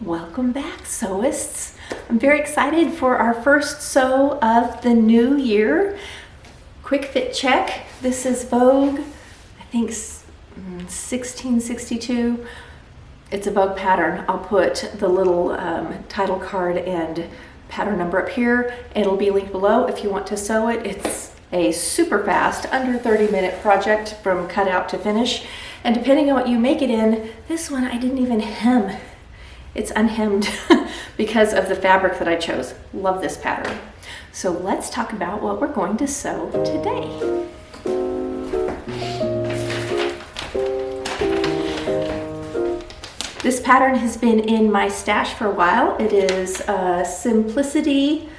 Welcome back, sewists. I'm very excited for our first sew of the new year. Quick fit check. This is Vogue, I think 1662. It's a Vogue pattern. I'll put the little title card and pattern number up here. It'll be linked below if you want to sew it. It's a super fast, under 30-minute project from cutout to finish. And depending on what you make it in, this one I didn't even hem. It's unhemmed because of the fabric that I chose. Love this pattern. So let's talk about what we're going to sew today. This pattern has been in my stash for a while. It is Simplicity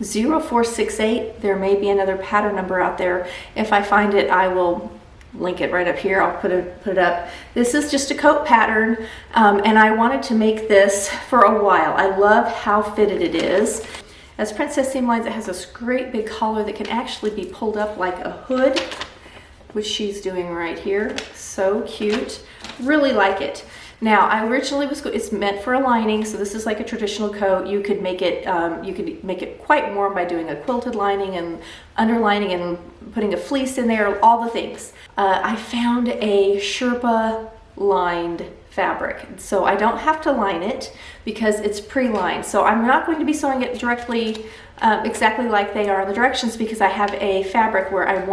0468. There may be another pattern number out there. If I find it, I will link it right up here. I'll put it up. This is just a coat pattern, and I wanted to make this for a while. I love how fitted it is. As Princess Seam Lines, it has this great big collar that can actually be pulled up like a hood, which she's doing right here. So cute. Really like it. Now, I originally it's meant for a lining, so this is like a traditional coat. You could make it quite warm by doing a quilted lining and underlining and putting a fleece in there, all the things. I found a Sherpa lined fabric, so I don't have to line it because it's pre-lined. So I'm not going to be sewing it directly exactly like they are in the directions because I have a fabric where I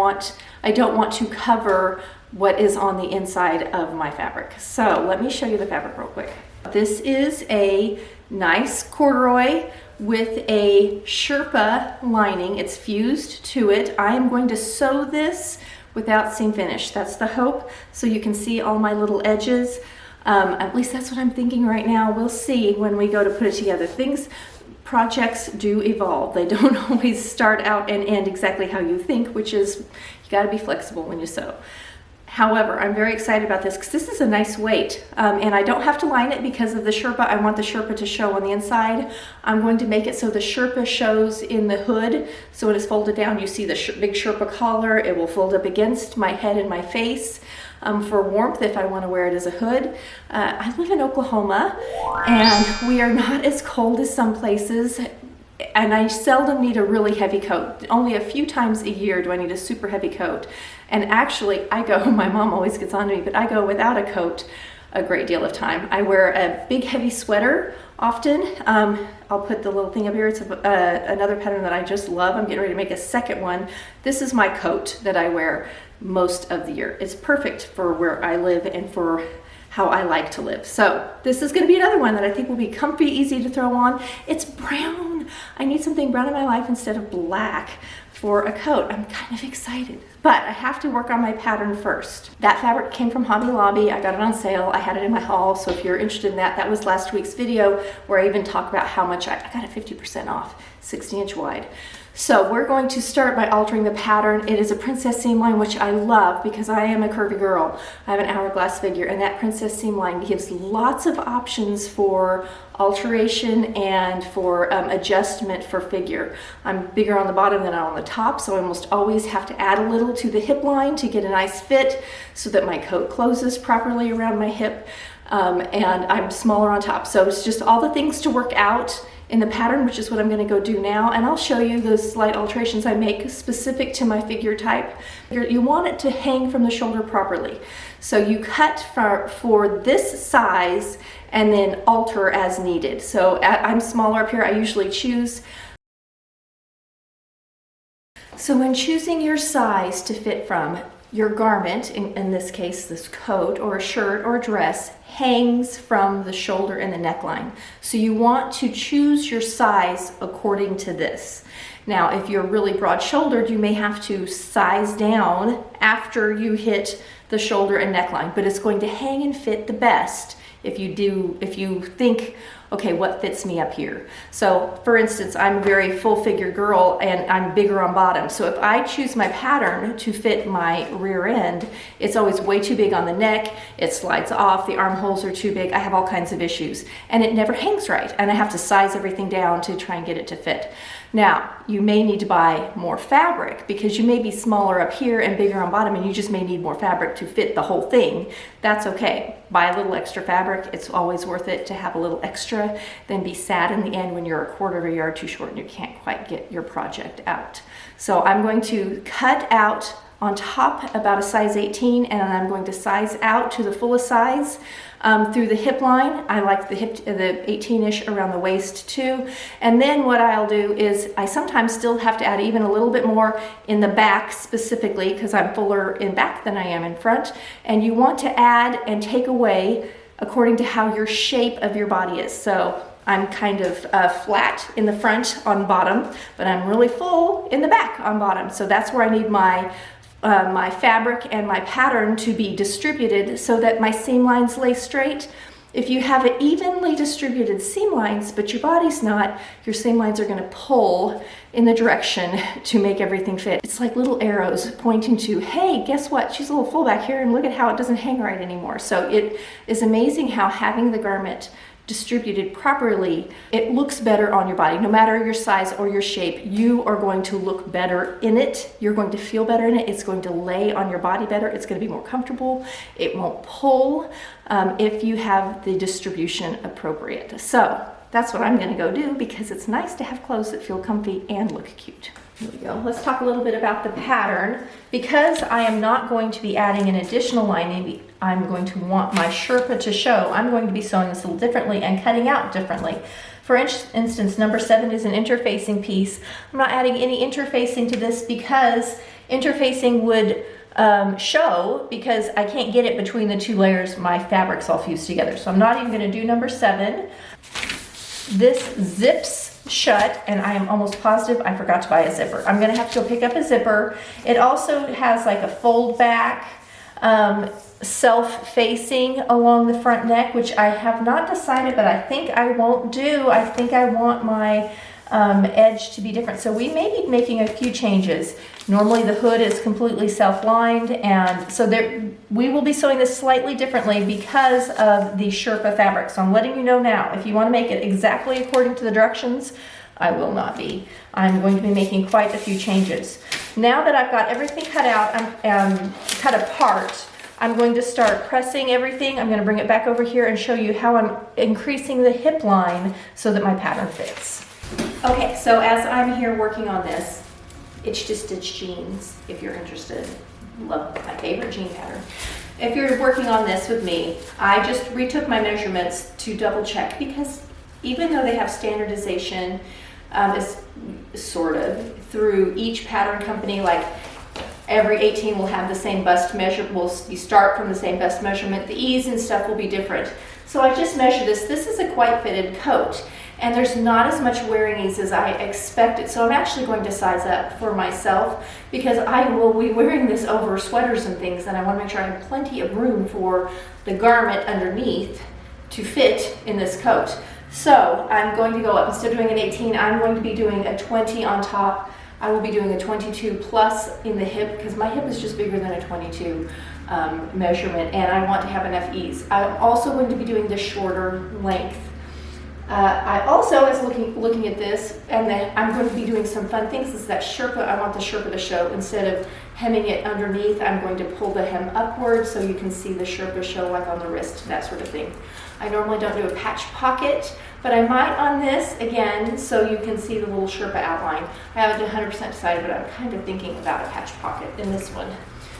don't want to cover what is on the inside of my fabric. So let me show you the fabric real quick. This is a nice corduroy with a Sherpa lining. It's fused to it. I am going to sew this without seam finish. That's the hope. So you can see all my little edges. At least that's what I'm thinking right now. We'll see when we go to put it together. Projects do evolve. They don't always start out and end exactly how you think, which is you gotta be flexible when you sew. However, I'm very excited about this because this is a nice weight, and I don't have to line it because of the Sherpa. I want the Sherpa to show on the inside. I'm going to make it so the Sherpa shows in the hood. So when it's folded down, you see the big Sherpa collar. It will fold up against my head and my face for warmth if I want to wear it as a hood. I live in Oklahoma, and we are not as cold as some places. And I seldom need a really heavy coat. Only a few times a year do I need a super heavy coat. And actually, my mom always gets on to me, but I go without a coat a great deal of time. I wear a big heavy sweater often. I'll put the little thing up here. It's another pattern that I just love. I'm getting ready to make a second one. This is my coat that I wear most of the year. It's perfect for where I live and for how I like to live. So this is going to be another one that I think will be comfy, easy to throw on. It's brown. I need something brown in my life instead of black for a coat. I'm kind of excited, but I have to work on my pattern first. That fabric came from Hobby Lobby. I got it on sale. I had it in my haul. So if you're interested in that, that was last week's video where I even talked about how much I got it 50% off, 60-inch wide. So we're going to start by altering the pattern. It is a princess seam line, which I love because I am a curvy girl. I have an hourglass figure, and that princess seam line gives lots of options for alteration and for adjustment for figure. I'm bigger on the bottom than on the top, so I almost always have to add a little to the hip line to get a nice fit so that my coat closes properly around my hip, and I'm smaller on top. So it's just all the things to work out in the pattern, which is what I'm going to go do now, and I'll show you those slight alterations I make specific to my figure type. You want it to hang from the shoulder properly. So you cut for this size and then alter as needed. So I'm smaller up here. I usually choose. So when choosing your size to fit from, your garment, in this case this coat or a shirt or a dress, hangs from the shoulder and the neckline. So you want to choose your size according to this. Now if you're really broad shouldered, you may have to size down after you hit the shoulder and neckline, but it's going to hang and fit the best if you think, okay, what fits me up here? So for instance, I'm a very full figure girl and I'm bigger on bottom. So if I choose my pattern to fit my rear end, it's always way too big on the neck. It slides off, the armholes are too big. I have all kinds of issues and it never hangs right. And I have to size everything down to try and get it to fit. Now, you may need to buy more fabric because you may be smaller up here and bigger on bottom and you just may need more fabric to fit the whole thing. That's okay. buy a little extra fabric. It's always worth it to have a little extra than be sad in the end when you're a quarter of a yard too short and you can't quite get your project out. So I'm going to cut out on top about a size 18, and then I'm going to size out to the fullest size through the hip line. I like the 18-ish around the waist too. And then what I'll do is I sometimes still have to add even a little bit more in the back specifically because I'm fuller in back than I am in front. And you want to add and take away according to how your shape of your body is. So I'm kind of flat in the front on bottom, but I'm really full in the back on bottom. So that's where I need my fabric and my pattern to be distributed so that my seam lines lay straight. If you have evenly distributed seam lines, but your body's not, your seam lines are going to pull in the direction to make everything fit. It's like little arrows pointing to, hey, guess what? She's a little full back here and look at how it doesn't hang right anymore. So it is amazing how having the garment distributed properly, it looks better on your body. No matter your size or your shape, you are going to look better in it. You're going to feel better in it. It's going to lay on your body better. It's going to be more comfortable. It won't pull if you have the distribution appropriate. So that's what I'm going to go do because it's nice to have clothes that feel comfy and look cute. Here we go. Let's talk a little bit about the pattern. Because I am not going to be adding an additional lining, I'm going to want my Sherpa to show. I'm going to be sewing this a little differently and cutting out differently. For instance, number 7 is an interfacing piece. I'm not adding any interfacing to this because interfacing would show because I can't get it between the two layers. My fabric's all fused together. So I'm not even going to do number 7. This zips shut, and I am almost positive I forgot to buy a zipper. I'm gonna have to go pick up a zipper. It also has like a fold back, self-facing along the front neck, which I have not decided, but I think I won't do. I think I want my edge to be different. So we may be making a few changes. Normally the hood is completely self-lined, and so we will be sewing this slightly differently because of the Sherpa fabric. So I'm letting you know now, if you want to make it exactly according to the directions, I will not be. I'm going to be making quite a few changes. Now that I've got everything cut out, cut apart, I'm going to start pressing everything. I'm going to bring it back over here and show you how I'm increasing the hip line so that my pattern fits. Okay, so as I'm here working on this, Itch to Stitch jeans, if you're interested. Love my favorite jean pattern. If you're working on this with me, I just retook my measurements to double check because even though they have standardization, sort of through each pattern company, like every 18 will have the same bust measure. You start from the same bust measurement. The ease and stuff will be different. So I just measured this. This is a quite fitted coat, and there's not as much wearing ease as I expected. So I'm actually going to size up for myself because I will be wearing this over sweaters and things, and I want to make sure I have plenty of room for the garment underneath to fit in this coat. So I'm going to go up. Instead of doing an 18, I'm going to be doing a 20 on top. I will be doing a 22 plus in the hip because my hip is just bigger than a 22 measurement, and I want to have enough ease. I'm also going to be doing the shorter length. I also was looking at this, and then I'm going to be doing some fun things. Is that Sherpa, I want the Sherpa to show. Instead of hemming it underneath, I'm going to pull the hem upward so you can see the Sherpa show, like on the wrist, that sort of thing. I normally don't do a patch pocket, but I might on this again so you can see the little Sherpa outline. I haven't 100% decided, but I'm kind of thinking about a patch pocket in this one.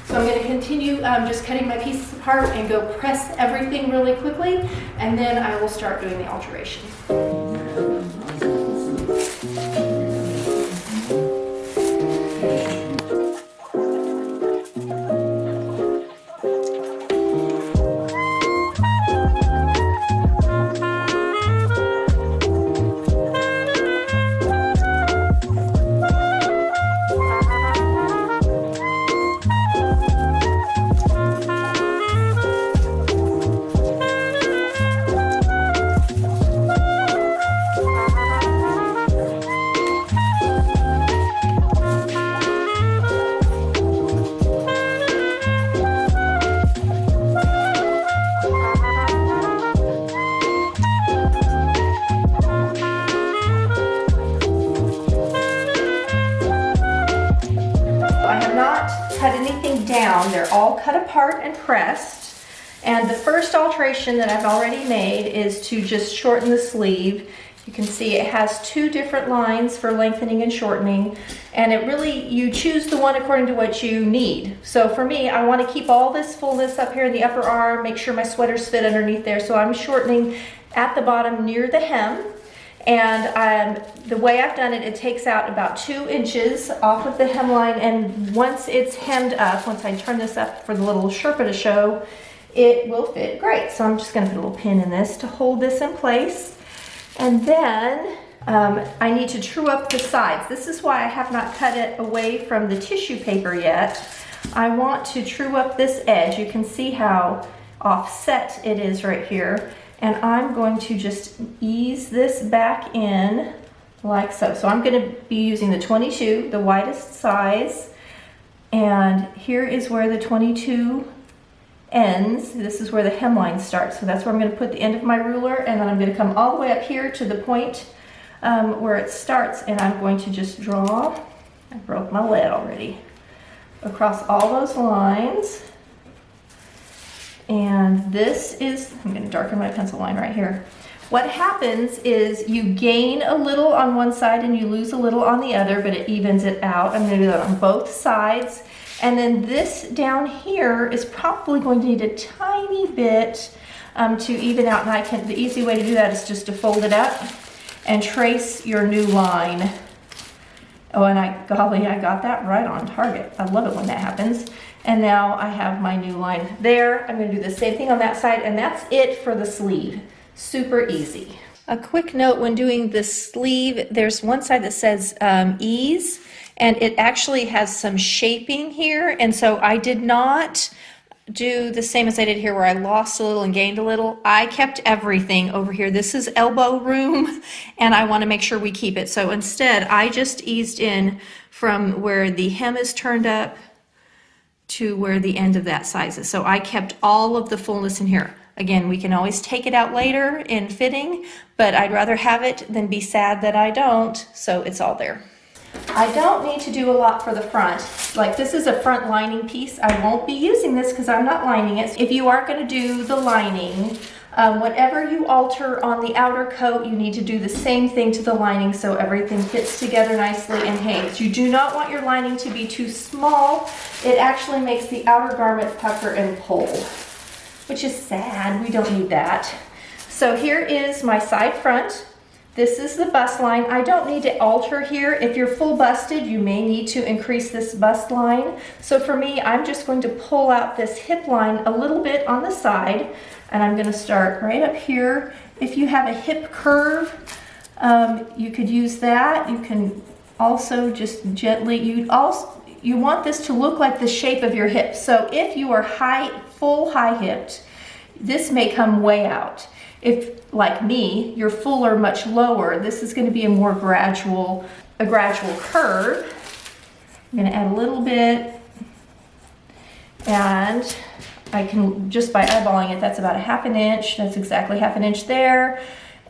So I'm going to continue just cutting my pieces apart and go press everything really quickly, and then I will start doing the alteration. Cut anything down. They're all cut apart and pressed, And the first alteration that I've already made is to just shorten the sleeve. You can see it has two different lines for lengthening and shortening, and it really, you choose the one according to what you need. So for me, I want to keep all this fullness up here in the upper arm, make sure my sweaters fit underneath there, so I'm shortening at the bottom near the hem. And the way I've done it, it takes out about 2 inches off of the hemline, and once it's hemmed up, once I turn this up for the little Sherpa to show, it will fit great. So I'm just going to put a little pin in this to hold this in place. And then I need to true up the sides. This is why I have not cut it away from the tissue paper yet. I want to true up this edge. You can see how offset it is right here. And I'm going to just ease this back in like so. So I'm going to be using the 22, the widest size. And here is where the 22 ends. This is where the hemline starts. So that's where I'm going to put the end of my ruler, and then I'm going to come all the way up here to the point where it starts, and I'm going to just draw, I broke my lead already, across all those lines. And this is, I'm going to darken my pencil line right here. What happens is you gain a little on one side and you lose a little on the other, but it evens it out. I'm going to do that on both sides. And then this down here is probably going to need a tiny bit to even out. And the easy way to do that is just to fold it up and trace your new line. Oh, and golly, I got that right on target. I love it when that happens. And now I have my new line there. I'm going to do the same thing on that side, and that's it for the sleeve. Super easy. A quick note when doing the sleeve, there's one side that says ease, and it actually has some shaping here, and so I did not do the same as I did here where I lost a little and gained a little. I kept everything over here. This is elbow room, and I want to make sure we keep it. So instead, I just eased in from where the hem is turned up to where the end of that size is. So I kept all of the fullness in here. Again, we can always take it out later in fitting, but I'd rather have it than be sad that I don't, so it's all there. I don't need to do a lot for the front. Like, this is a front lining piece. I won't be using this because I'm not lining it. If you are going to do the lining, whatever you alter on the outer coat, you need to do the same thing to the lining so everything fits together nicely and hangs. You do not want your lining to be too small. It actually makes the outer garment pucker and pull, which is sad. We don't need that. So here is my side front. This is the bust line. I don't need to alter here. If you're full busted, you may need to increase this bust line. So for me, I'm just going to pull out this hip line a little bit on the side, and I'm going to start right up here. If you have a hip curve, you could use that. You can also just gently, you want this to look like the shape of your hip. So if you are full high hipped, this may come way out. If, like me, you're full or much lower, this is going to be a more gradual curve. I'm going to add a little bit, and I can, just by eyeballing it, that's about a ½ inch. That's exactly ½ inch there,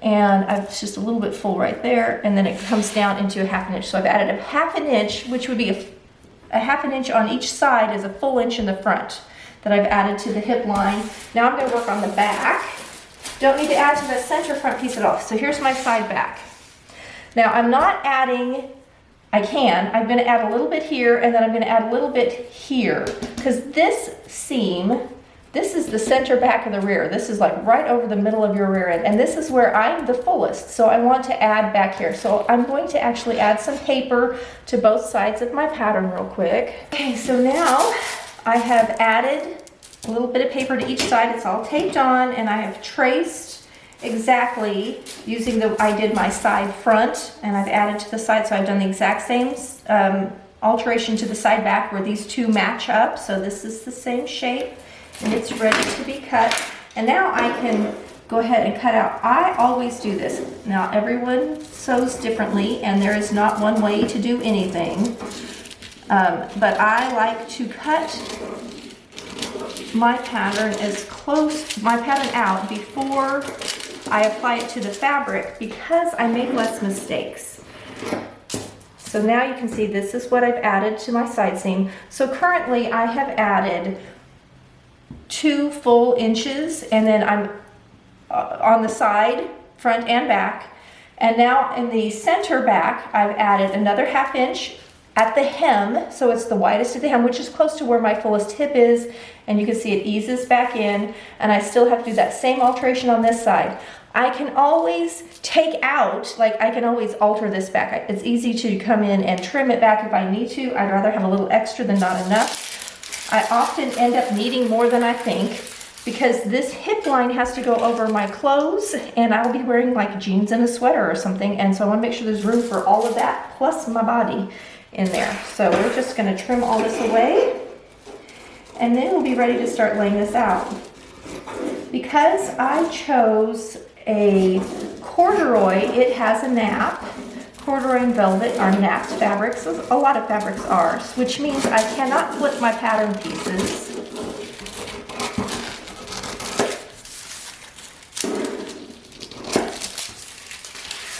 and it's just a little bit full right there, and then it comes down into a ½ inch. So I've added a ½ inch, which would be a ½ inch on each side, is a full inch in the front that I've added to the hip line. Now I'm going to work on the back. Don't need to add to the center front piece at all. So here's my side back. Now I'm not adding, I'm going to add a little bit here, and then I'm going to add a little bit here, because this seam, this is the center back of the rear. This is like right over the middle of your rear end, and this is where I'm the fullest, so I want to add back here. So I'm going to actually add some paper to both sides of my pattern real quick. Okay, so now I have added a little bit of paper to each side. It's all taped on, and I have traced exactly using I did my side front, and I've added to the side, so I've done the exact same alteration to the side back where these two match up. So this is the same shape, and it's ready to be cut. And now I can go ahead and cut out. I always do this. Now everyone sews differently, and there is not one way to do anything, but I like to cut my pattern out before I apply it to the fabric, because I make less mistakes. So now you can see this is what I've added to my side seam. So currently I have added 2 full inches, and then I'm on the side, front and back. And now in the center back, I've added another 1/2 inch at the hem, so it's the widest at the hem, which is close to where my fullest hip is, and you can see it eases back in, and I still have to do that same alteration on this side. I can always take out, like I can always alter this back. It's easy to come in and trim it back if I need to. I'd rather have a little extra than not enough. I often end up needing more than I think, because this hip line has to go over my clothes, and I'll be wearing like jeans and a sweater or something, and so I want to make sure there's room for all of that plus my body in there. So we're just going to trim all this away, and then we'll be ready to start laying this out. Because I chose a corduroy, it has a nap. Corduroy and velvet are napped fabrics. A lot of fabrics are, which means I cannot flip my pattern pieces.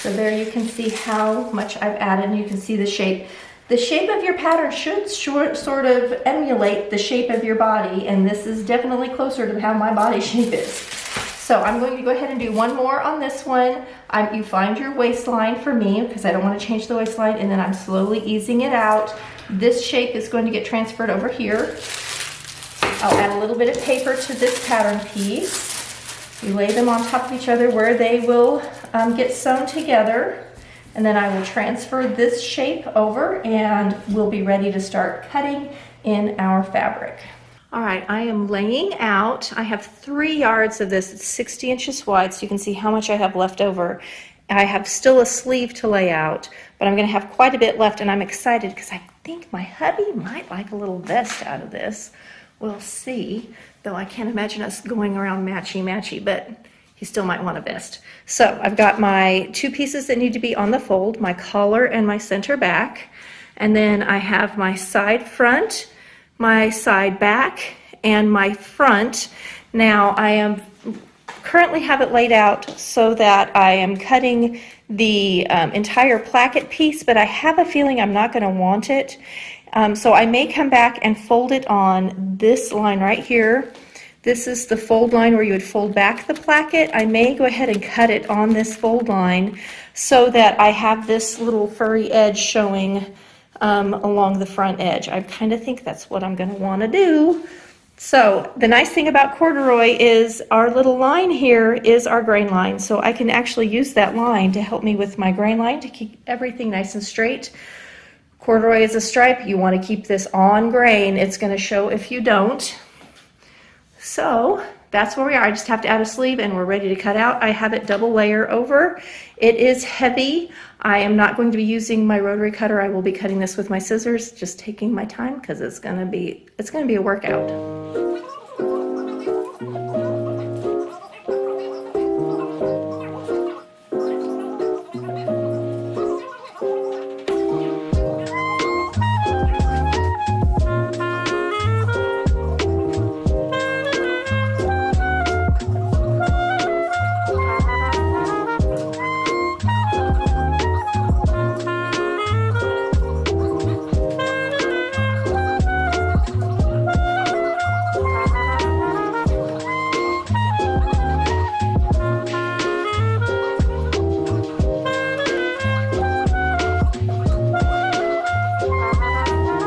So there you can see how much I've added, and you can see the shape. The shape of your pattern should sort of emulate the shape of your body, and this is definitely closer to how my body shape is. So I'm going to go ahead and do one more on this one. You find your waistline for me, because I don't want to change the waistline, and then I'm slowly easing it out. This shape is going to get transferred over here. I'll add a little bit of paper to this pattern piece. You lay them on top of each other where they will get sewn together, and then I will transfer this shape over, and we'll be ready to start cutting in our fabric. All right, I am laying out. I have 3 yards of this. It's 60 inches wide, so you can see how much I have left over. I have still a sleeve to lay out, but I'm going to have quite a bit left, and I'm excited because I think my hubby might like a little vest out of this. We'll see, though I can't imagine us going around matchy-matchy, but he still might want a vest. So I've got my 2 pieces that need to be on the fold, my collar and my center back, and then I have my side front, my side back, and my front. Now I am currently have it laid out so that I am cutting the entire placket piece, but I have a feeling I'm not going to want it. So I may come back and fold it on this line right here. This is the fold line where you would fold back the placket. I may go ahead and cut it on this fold line so that I have this little furry edge showing along the front edge. I kind of think that's what I'm going to want to do. So the nice thing about corduroy is our little line here is our grain line. So I can actually use that line to help me with my grain line to keep everything nice and straight. Corduroy is a stripe. You want to keep this on grain. It's going to show if you don't. So that's where we are. I just have to add a sleeve and we're ready to cut out. I have it double layer over. It is heavy. I am not going to be using my rotary cutter. I will be cutting this with my scissors, just taking my time because it's going to be a workout.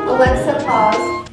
Alexa, pause.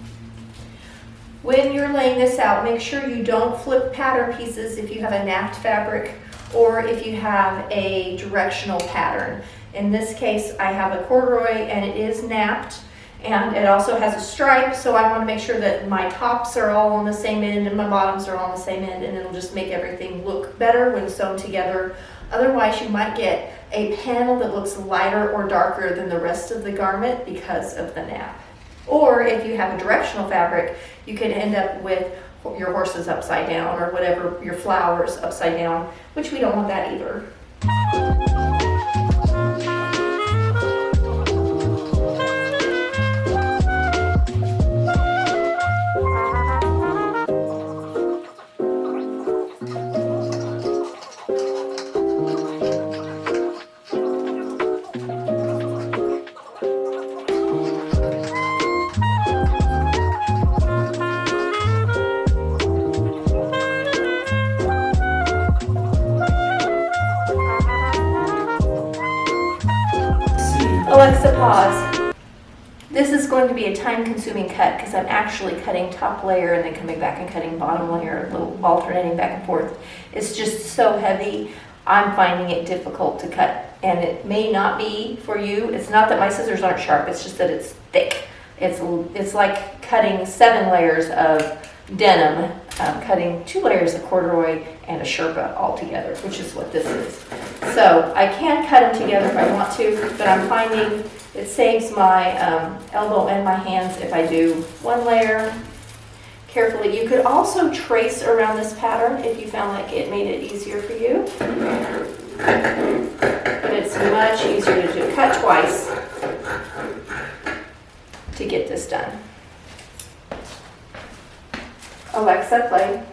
When you're laying this out, make sure you don't flip pattern pieces if you have a napped fabric or if you have a directional pattern. In this case, I have a corduroy and it is napped, and it also has a stripe, so I want to make sure that my tops are all on the same end and my bottoms are all on the same end, and it'll just make everything look better when sewn together. Otherwise, you might get a panel that looks lighter or darker than the rest of the garment because of the nap. Or if you have a directional fabric, you can end up with your horses upside down or whatever, your flowers upside down, which we don't want that either. Alexa, pause. This is going to be a time-consuming cut because I'm actually cutting top layer and then coming back and cutting bottom layer, a little alternating back and forth. It's just so heavy. I'm finding it difficult to cut, and it may not be for you. It's not that my scissors aren't sharp, it's just that it's thick. It's like cutting 7 layers of denim, cutting 2 layers of corduroy and a Sherpa all together, which is what this is. So I can cut them together if I want to, but I'm finding it saves my elbow and my hands if I do 1 layer carefully. You could also trace around this pattern if you found like it made it easier for you. But it's much easier to do. Cut twice to get this done. Alexa, play.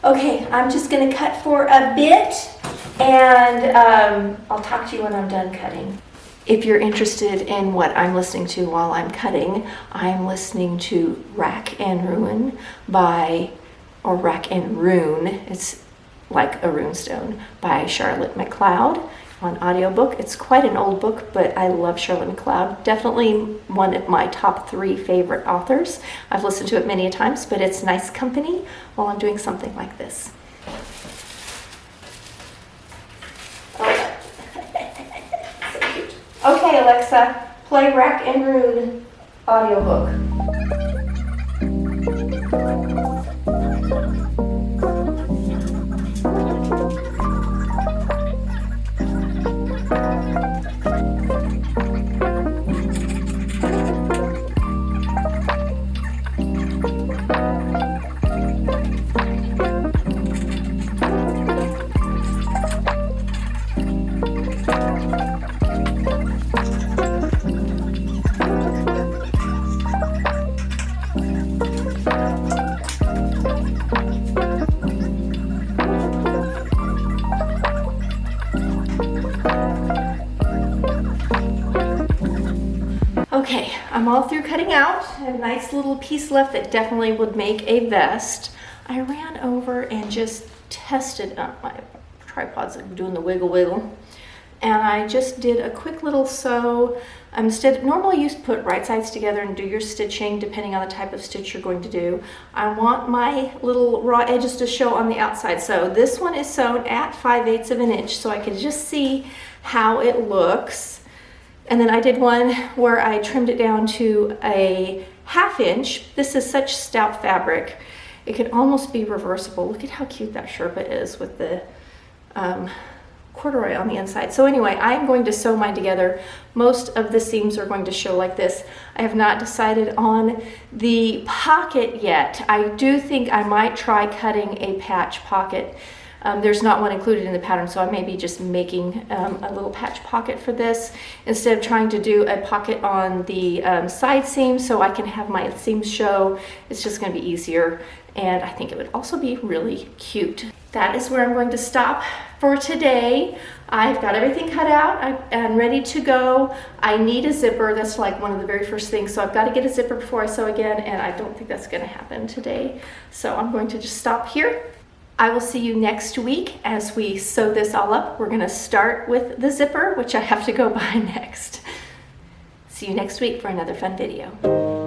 Okay, I'm just going to cut for a bit, and I'll talk to you when I'm done cutting. If you're interested in what I'm listening to while I'm cutting, I'm listening to Rack and Ruin Rack and Rune, it's like a runestone, by Charlotte McLeod on audiobook. It's quite an old book, but I love Charlotte McLeod. Definitely one of my top 3 favorite authors. I've listened to it many a times, but it's nice company while I'm doing something like this. Oh. So cute. Okay, Alexa, play Rack and Rune audiobook. Okay, I'm all through cutting out. I have a nice little piece left that definitely would make a vest. I ran over and just tested my tripod's doing the wiggle, and I just did a quick little sew. Normally you put right sides together and do your stitching depending on the type of stitch you're going to do. I want my little raw edges to show on the outside. So this one is sewn at 5/8 of an inch, so I could just see how it looks. And then I did one where I trimmed it down to a 1/2 inch. This is such stout fabric. It could almost be reversible. Look at how cute that Sherpa is with the corduroy on the inside. So anyway, I'm going to sew mine together. Most of the seams are going to show like this. I have not decided on the pocket yet. I do think I might try cutting a patch pocket. There's not one included in the pattern, so I may be just making a little patch pocket for this instead of trying to do a pocket on the side seams so I can have my seams show. It's just going to be easier, and I think it would also be really cute. That is where I'm going to stop for today. I've got everything cut out and ready to go. I need a zipper. That's like one of the very first things, so I've got to get a zipper before I sew again, and I don't think that's going to happen today. So I'm going to just stop here. I will see you next week as we sew this all up. We're going to start with the zipper, which I have to go buy next. See you next week for another fun video.